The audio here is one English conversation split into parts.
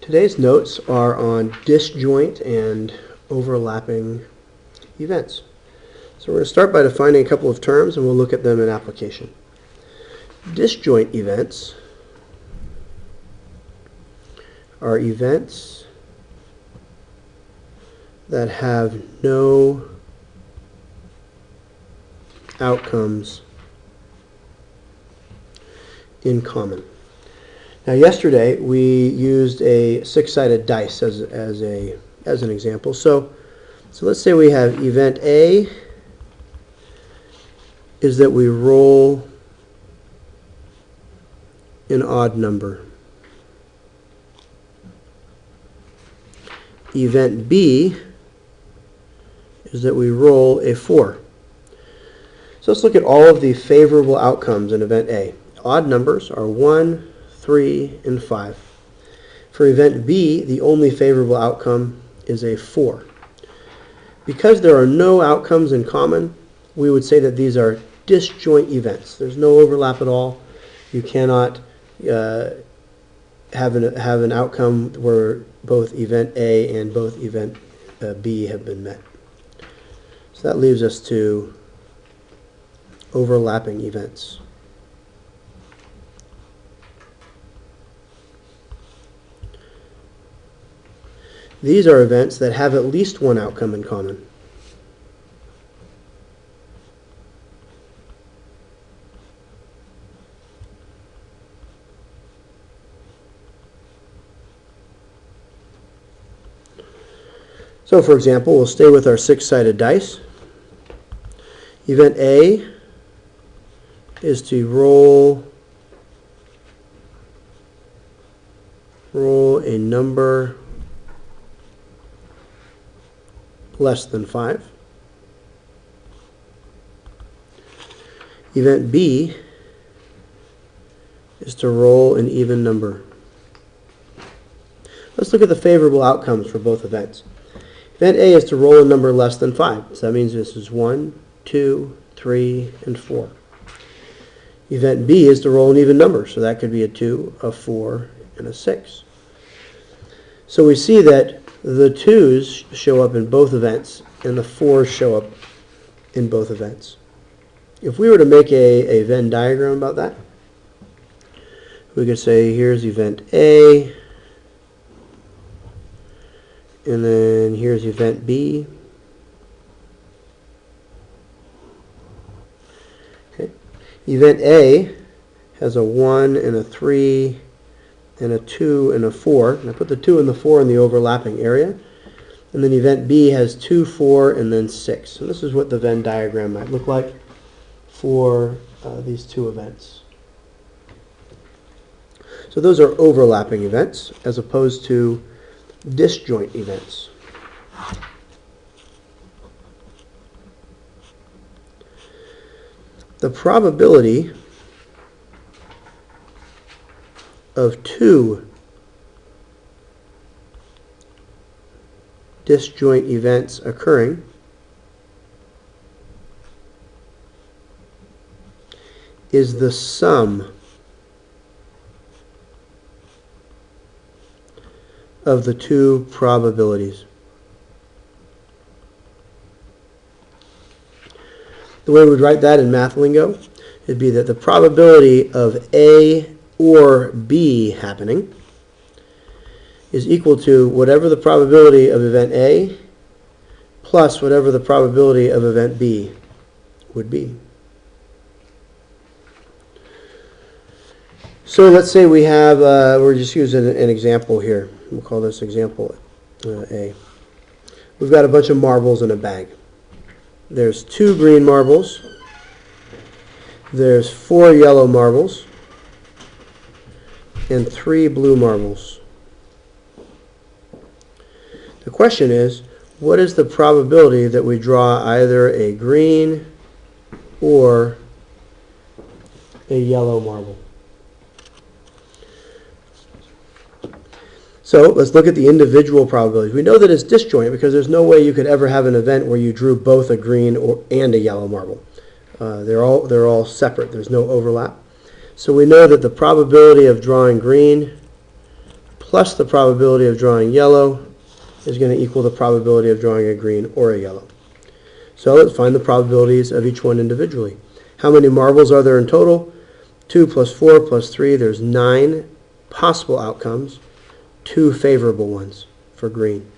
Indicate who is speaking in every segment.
Speaker 1: Today's notes are on disjoint and overlapping events. So we're going to start by defining a couple of terms and we'll look at them in application. Disjoint events are events that have no outcomes in common. Now yesterday we used a six-sided dice as an example. So let's say we have event A is that we roll an odd number. Event B is that we roll a 4. So let's look at all of the favorable outcomes in event A. Odd numbers are 1, 3, and 5. For event B, the only favorable outcome is a 4. Because there are no outcomes in common, we would say that these are disjoint events. There's no overlap at all. You cannot have an outcome where both event A and both event B have been met. So that leaves us to overlapping events. These are events that have at least one outcome in common. So for example, we'll stay with our six-sided dice. Event A is to roll a number less than 5. Event B is to roll an even number. Let's look at the favorable outcomes for both events. Event A is to roll a number less than 5. So that means this is 1, 2, 3, and 4. Event B is to roll an even number. So that could be a 2, a 4, and a 6. So we see that the 2's show up in both events and the 4's show up in both events. If we were to make a Venn diagram about that, we could say here's event A, and then here's event B. Okay. Event A has a 1 and a 3 and a 2 and a 4. And I put the 2 and the 4 in the overlapping area. And then event B has 2, 4, and then 6. And this is what the Venn diagram might look like for these two events. So those are overlapping events as opposed to disjoint events. The probability of two disjoint events occurring is the sum of the two probabilities. The way we would write that in math lingo would be that the probability of A or B happening is equal to whatever the probability of event A plus whatever the probability of event B would be. So let's say we have, we're just using an example here. We'll call this example A. We've got a bunch of marbles in a bag. There's 2 green marbles. There's 4 yellow marbles. And 3 blue marbles. The question is, what is the probability that we draw either a green or a yellow marble? So let's look at the individual probabilities. We know that it's disjoint because there's no way you could ever have an event where you drew both a green and a yellow marble. They're all separate. There's no overlap. So we know that the probability of drawing green plus the probability of drawing yellow is going to equal the probability of drawing a green or a yellow. So let's find the probabilities of each one individually. How many marbles are there in total? 2 plus 4 plus 3, there's 9 possible outcomes, 2 favorable ones for green.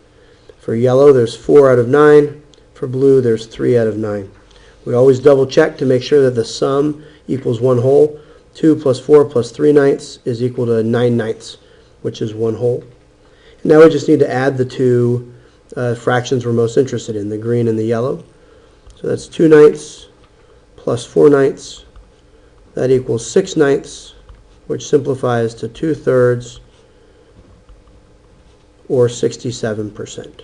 Speaker 1: For yellow, there's 4 out of 9. For blue, there's 3 out of 9. We always double check to make sure that the sum equals 1 whole. 2 plus 4 plus 3 ninths is equal to 9 ninths, which is 1 whole. And now we just need to add the two fractions we're most interested in, the green and the yellow. So that's 2 ninths plus 4 ninths. That equals 6 ninths, which simplifies to 2/3 or 67%.